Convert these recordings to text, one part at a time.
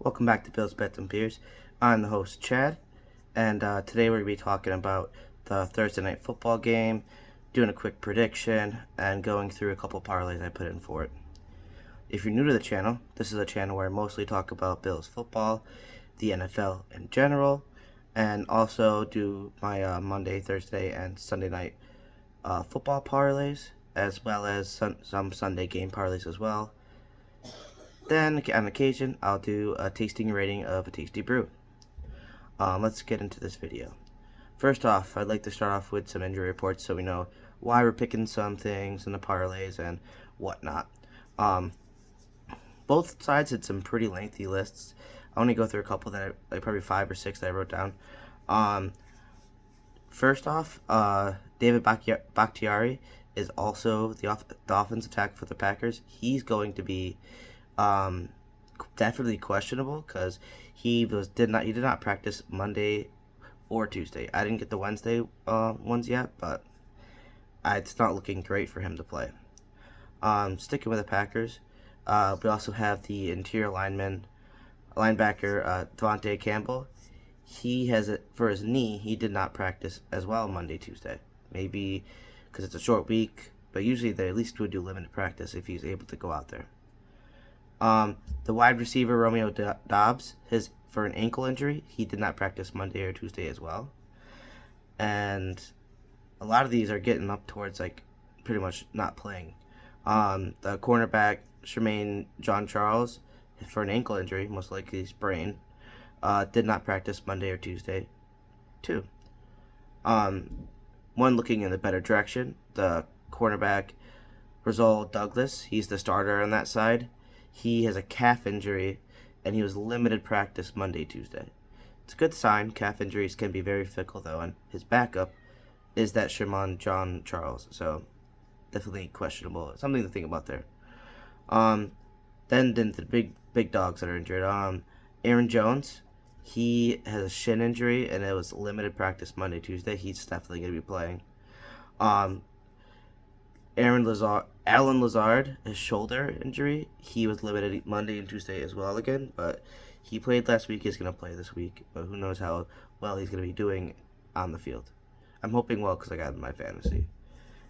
Welcome back to Bill's Bets and Beers. I'm the host, Chad, and today we're going to be talking about the Thursday night football game, doing a quick prediction, and going through a couple parlays I put in for it. If you're new to the channel, this is a channel where I mostly talk about Bills football, the NFL in general, and also do my Monday, Thursday, and Sunday night football parlays, as well as some Sunday game parlays as well. Then, on occasion, I'll do a tasting rating of a tasty brew. Let's get into this video. First off, I'd like to start off with some injury reports so we know why we're picking some things in the parlays and whatnot. Both sides had some pretty lengthy lists. I only go through a couple that probably 5 or 6 that I wrote down. First off, David Bakhtiari is also the offensive tackle for the Packers. He's going to be definitely questionable because he did not practice Monday or Tuesday. I didn't get the Wednesday ones yet, but it's not looking great for him to play. Sticking with the Packers, we also have the interior linebacker Devontae Campbell. He has it for his knee. He did not practice as well Monday, Tuesday. Maybe because it's a short week, but usually they at least would do limited practice if he's able to go out there. The wide receiver Romeo Doubs, for an ankle injury, he did not practice Monday or Tuesday as well. And a lot of these are getting up towards pretty much not playing. The cornerback Jermaine John Charles, for an ankle injury, most likely sprain, did not practice Monday or Tuesday too. One looking in the better direction, the cornerback Rizal Douglas, he's the starter on that side. He has a calf injury, and he was limited practice Monday, Tuesday. It's a good sign. Calf injuries can be very fickle, though, and his backup is that Jermaine John Charles. So, definitely questionable. Something to think about there. Then the big dogs that are injured. Aaron Jones, he has a shin injury, and it was limited practice Monday, Tuesday. He's definitely going to be playing. Alan Lazard, his shoulder injury, he was limited Monday and Tuesday as well again, but he played last week. He's going to play this week, but who knows how well he's going to be doing on the field. I'm hoping well because I got him in my fantasy.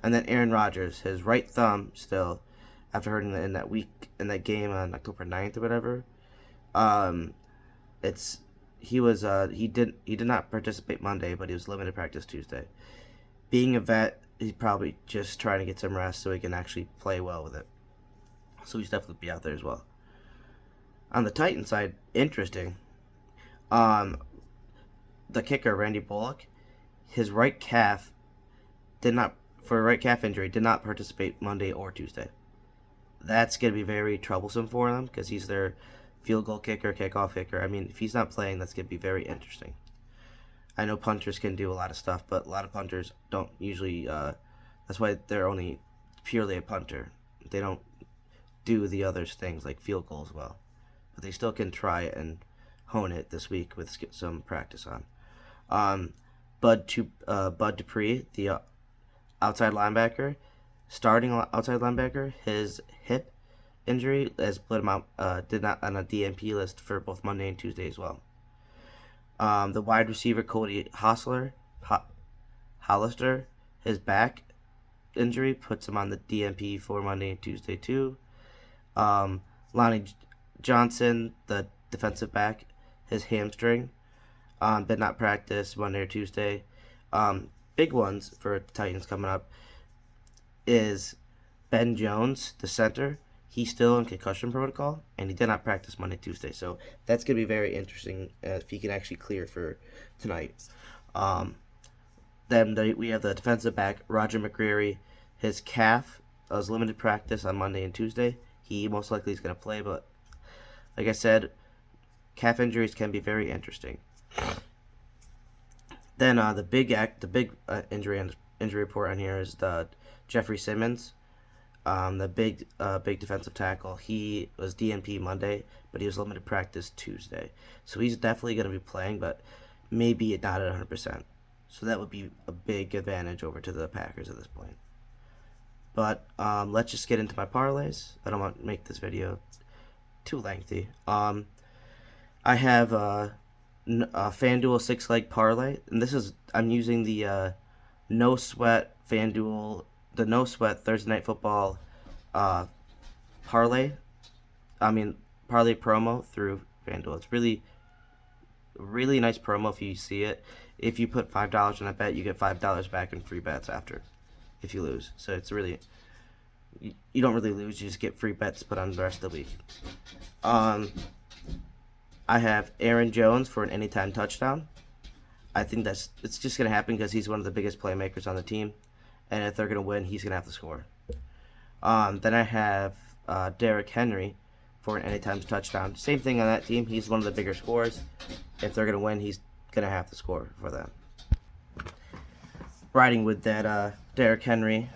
And then Aaron Rodgers, his right thumb still, after hurting in that game on October 9th or whatever, he did not participate Monday, but he was limited practice Tuesday. Being a vet, he's probably just trying to get some rest so he can actually play well with it. So he's definitely be out there as well. On the Titans side, interesting. The kicker, Randy Bullock, his right calf injury, did not participate Monday or Tuesday. That's going to be very troublesome for them because he's their field goal kicker, kickoff kicker. I mean, if he's not playing, that's going to be very interesting. I know punters can do a lot of stuff, but a lot of punters don't usually, that's why they're only purely a punter. They don't do the other things like field goals well. But they still can try it and hone it this week with some practice on. Bud Dupree, the starting outside linebacker, his hip injury has put him out, did not on a DNP list for both Monday and Tuesday as well. The wide receiver Cody Hollister, his back injury puts him on the DNP for Monday and Tuesday too. Lonnie Johnson, the defensive back, his hamstring did not practice Monday or Tuesday. Big ones for the Titans coming up is Ben Jones, the center. He's still in concussion protocol, and he did not practice Monday, Tuesday. So that's going to be very interesting if he can actually clear for tonight. Then we have the defensive back, Roger McCreary. His calf was limited practice on Monday and Tuesday. He most likely is going to play, but like I said, calf injuries can be very interesting. Then the big injury report on here is the Jeffrey Simmons. The big defensive tackle, he was DNP Monday, but he was limited practice Tuesday. So he's definitely going to be playing, but maybe not at 100%. So that would be a big advantage over to the Packers at this point. But let's just get into my parlays. I don't want to make this video too lengthy. I have a FanDuel 6-leg parlay, and I'm using the no sweat FanDuel, the no sweat Thursday Night Football uh, parlay. I mean parlay promo through FanDuel. It's really nice promo if you see it. If you put $5 on a bet, you get $5 back in free bets after if you lose. So it's really you don't really lose. You just get free bets put on the rest of the week. Um, I have Aaron Jones for an anytime touchdown. I think it's just gonna happen because he's one of the biggest playmakers on the team, and if they're gonna win, he's gonna have to score. Then I have Derrick Henry for an anytime touchdown. Same thing on that team. He's one of the bigger scorers. If they're gonna win, he's gonna have to score for them. Riding with that Derrick Henry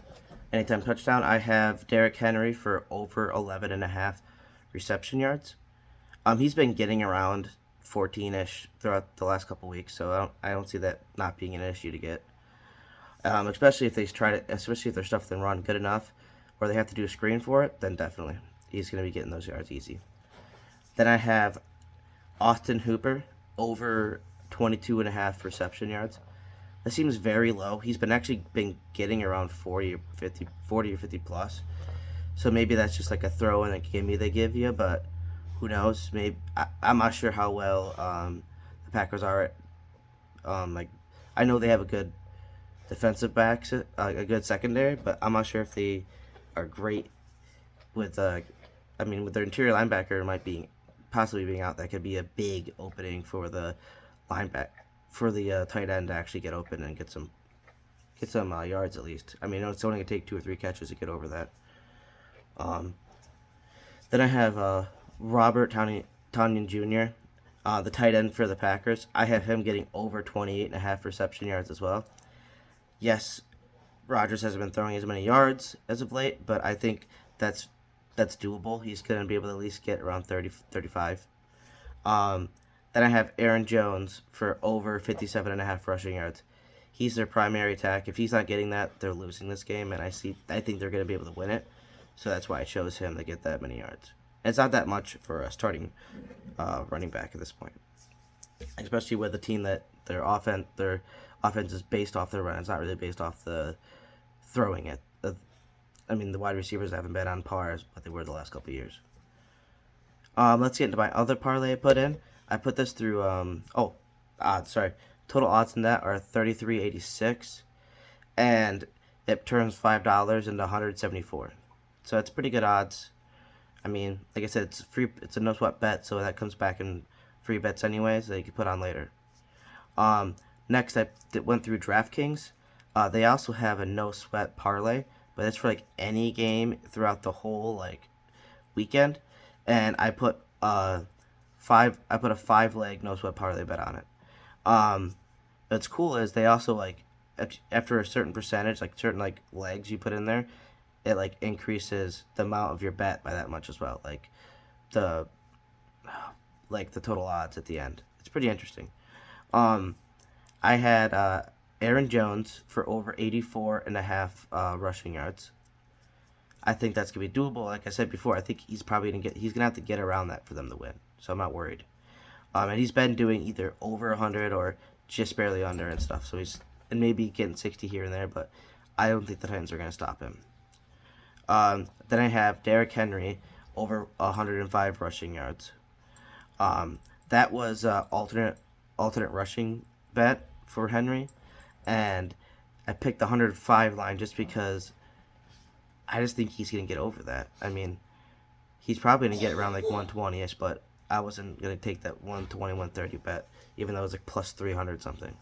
anytime touchdown, I have Derrick Henry for over 11.5 reception yards. He's been getting around 14-ish throughout the last couple weeks, so I don't see that not being an issue to get. Especially if especially if they're stuffed and run good enough, or they have to do a screen for it, then definitely he's going to be getting those yards easy. Then I have Austin Hooper over 22.5 reception yards. That seems very low. He's been getting around 40 or 50 plus. So maybe that's just like a throw in a gimme they give you, but who knows? Maybe I'm not sure how well the Packers are. I know they have a good defensive backs, a good secondary, but I'm not sure if they are great with. With their interior linebacker possibly being out, that could be a big opening for the tight end to actually get open and get some yards at least. I mean, it's only gonna take 2 or 3 catches to get over that. Then I have Robert Tonyan Jr., the tight end for the Packers. I have him getting over 28.5 reception yards as well. Yes, Rodgers hasn't been throwing as many yards as of late, but I think that's doable. He's going to be able to at least get around 30, 35. Then I have Aaron Jones for over 57.5 rushing yards. He's their primary attack. If he's not getting that, they're losing this game, and I think they're going to be able to win it. So that's why I chose him to get that many yards. It's not that much for a starting running back at this point, especially with a team that their offense is based off their run. It's not really based off the throwing it. The wide receivers haven't been on par as what they were the last couple of years. Let's get into my other parlay I put in. I put this through odds. Sorry, total odds in that are 33.86, and it turns $5 into 174. So it's pretty good odds. I mean, like I said, it's free. It's a no sweat bet, so that comes back in free bets anyways that you can put on later. Next, I went through DraftKings. They also have a no sweat parlay, but it's for like any game throughout the whole weekend. And I put a 5-leg no sweat parlay bet on it. What's cool is they also after a certain percentage, certain legs you put in there, it increases the amount of your bet by that much as well. The total odds at the end. It's pretty interesting. I had Aaron Jones for over 84.5 rushing yards. I think that's gonna be doable. Like I said before, I think he's gonna have to get around that for them to win. So I'm not worried. And he's been doing either over 100 or just barely under and stuff. So and maybe getting 60 here and there, but I don't think the Titans are gonna stop him. Then I have Derrick Henry over 105 rushing yards. That was alternate rushing bet for Henry, and I picked the 105 line just because I just think he's gonna get over that. I mean, he's probably gonna get around 120ish, but I wasn't gonna take that 120, 130 bet, even though it was plus 300 something.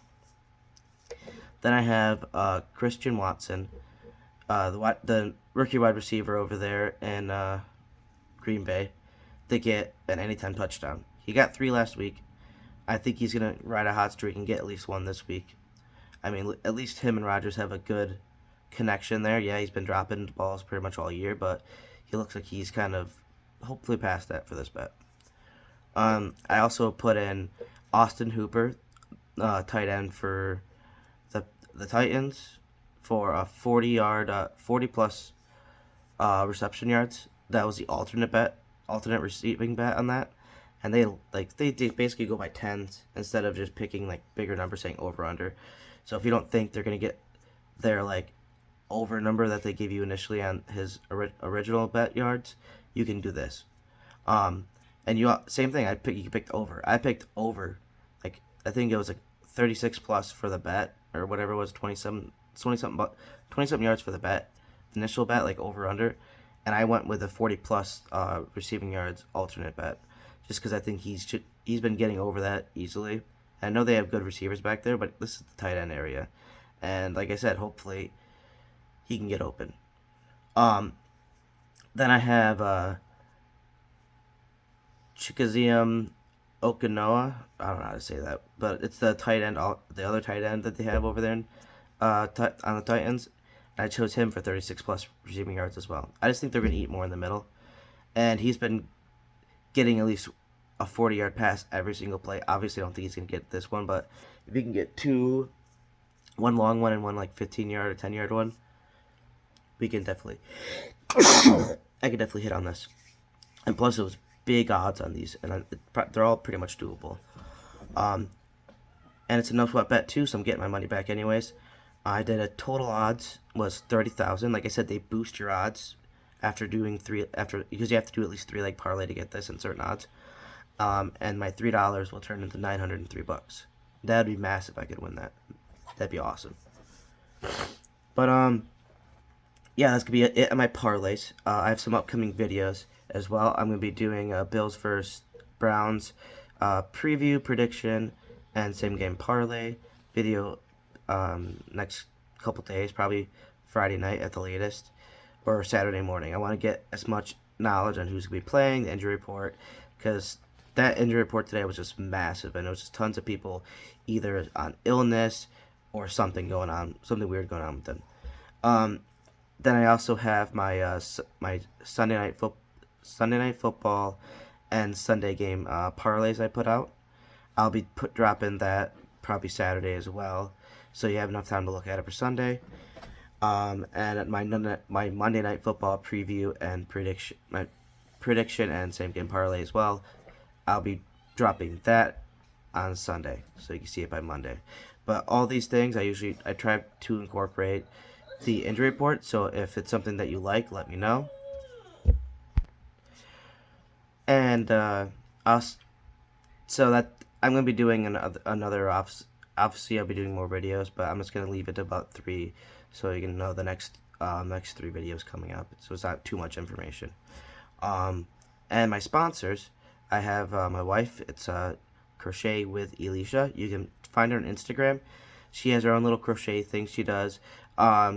Then I have Christian Watson, the rookie wide receiver over there in Green Bay, to get an anytime touchdown. He got 3 last week. I think he's going to ride a hot streak and get at least 1 this week. I mean, at least him and Rodgers have a good connection there. Yeah, he's been dropping balls pretty much all year, but he looks like he's kind of hopefully past that for this bet. I also put in Austin Hooper, tight end for the Titans, for a 40 plus reception yards. That was the alternate receiving bet on that. and they basically go by tens instead of just picking like bigger numbers saying over under. So if you don't think they're gonna get their like over number that they give you initially on his original bet yards, you can do this. And you same thing. You picked over. I picked over. Like I think it was like 36 plus for the bet or whatever it was 27 20 something yards for the bet, the initial bet like over under, and I went with a 40 plus receiving yards alternate bet, just because I think he's been getting over that easily. I know they have good receivers back there, but this is the tight end area, and like I said, hopefully he can get open. Then I have Chikazium Okinawa. I don't know how to say that, but it's the tight end, the other tight end that they have over there on the Titans. And I chose him for 36 plus receiving yards as well. I just think they're going to eat more in the middle, and he's been getting at least a 40-yard pass every single play. Obviously, I don't think he's going to get this one, but if he can get two, one long one and one like 15-yard or 10-yard one, we can definitely. I could definitely hit on this, and plus it was big odds on these, and they're all pretty much doable. And it's a no sweat bet too, so I'm getting my money back anyways. I did a total odds was 30,000. Like I said, they boost your odds after doing because you have to do at least 3-leg parlay to get this in certain odds. And my $3 will turn into $903. That'd be massive if I could win that. That'd be awesome. But yeah, that's gonna be it on my parlays. I have some upcoming videos as well. I'm gonna be doing Bills vs Browns preview, prediction, and same game parlay video next couple days, probably Friday night at the latest, or Saturday morning. I want to get as much knowledge on who's gonna be playing, the injury report, because that injury report today was just massive, and it was just tons of people either on illness or something weird going on with them. Then I also have my my Sunday night football and Sunday game parlays I put out. I'll be dropping that probably Saturday as well, so you have enough time to look at it for Sunday. And my Monday night football preview and prediction and same game parlay as well. I'll be dropping that on Sunday, so you can see it by Monday. But all these things, I try to incorporate the injury report, so if it's something that you like, let me know. And so that I'm gonna be doing another obviously I'll be doing more videos, but I'm just gonna leave it to about 3, so you can know the next 3 videos coming up. So it's not too much information. And my sponsors, I have my wife. It's Crochet with Elisha. You can find her on Instagram. She has her own little crochet thing she does.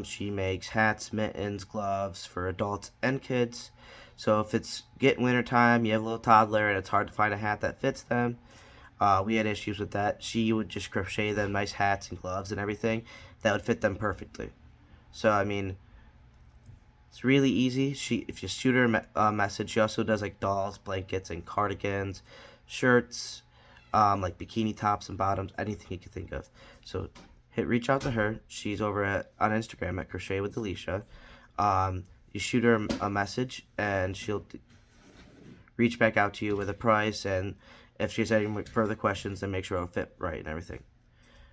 She makes hats, mittens, gloves for adults and kids. So if it's getting winter time, you have a little toddler, and it's hard to find a hat that fits them. We had issues with that. She would just crochet them nice hats and gloves and everything that would fit them perfectly. So I mean, it's really easy. If you shoot her a message, she also does like dolls, blankets, and cardigans, shirts, like bikini tops and bottoms, anything you can think of. So reach out to her. She's over on Instagram at Crochet with Alicia. You shoot her a message, and she'll reach back out to you with a price, and if she's any further questions, then make sure it'll fit right and everything.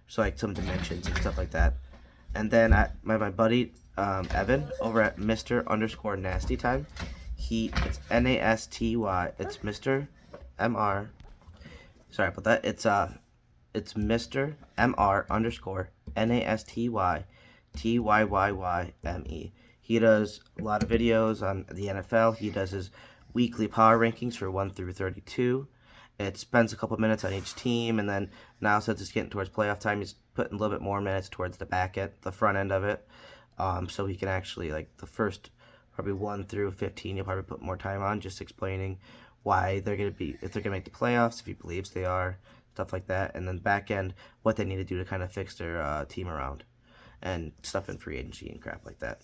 So like some dimensions and stuff like that. And then my buddy Evan over at Mr. Nasty Time. It's Nasty. It's Mr. Mr. Sorry about that. It's Mr. Mr. Nasty Tyyyme. He does a lot of videos on the NFL. He does his weekly power rankings for 1 through 32. It spends a couple minutes on each team, and then now since it's getting towards playoff time, he's putting a little bit more minutes towards the front end of it, so he can actually, like, the first probably 1 through 15, he'll probably put more time on, just explaining why they're going to be, if they're going to make the playoffs, if he believes they are, stuff like that, and then back end, what they need to do to kind of fix their team around, and stuff in free agency and crap like that.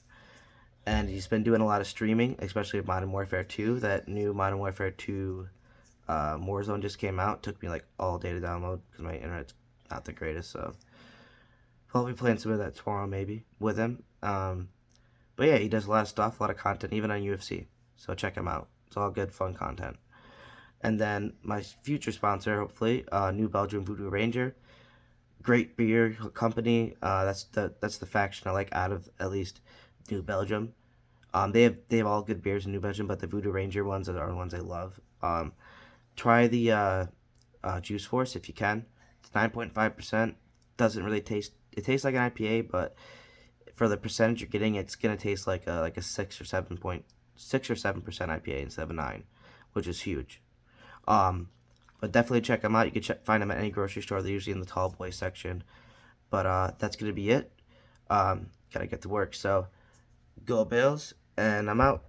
And he's been doing a lot of streaming, especially with Modern Warfare 2. That new Modern Warfare 2 Warzone just came out. It took me like all day to download because my internet's not the greatest. So I'll be playing some of that tomorrow maybe with him. But yeah, he does a lot of stuff, a lot of content, even on UFC. So check him out. It's all good, fun content. And then my future sponsor, hopefully, New Belgium Voodoo Ranger. Great beer company. That's the faction I like out of at least New Belgium. They have all good beers in New Belgium, but the Voodoo Ranger ones are the ones I love. Try the Juice Force if you can. It's 9.5%. Doesn't really taste. It tastes like an IPA, but for the percentage you're getting, it's gonna taste like a 6 or 7% IPA instead of a 9, which is huge. Um, but definitely check them out. You can find them at any grocery store. They're usually in the tall boy section. But that's gonna be it. Gotta get to work. So go Bills, and I'm out.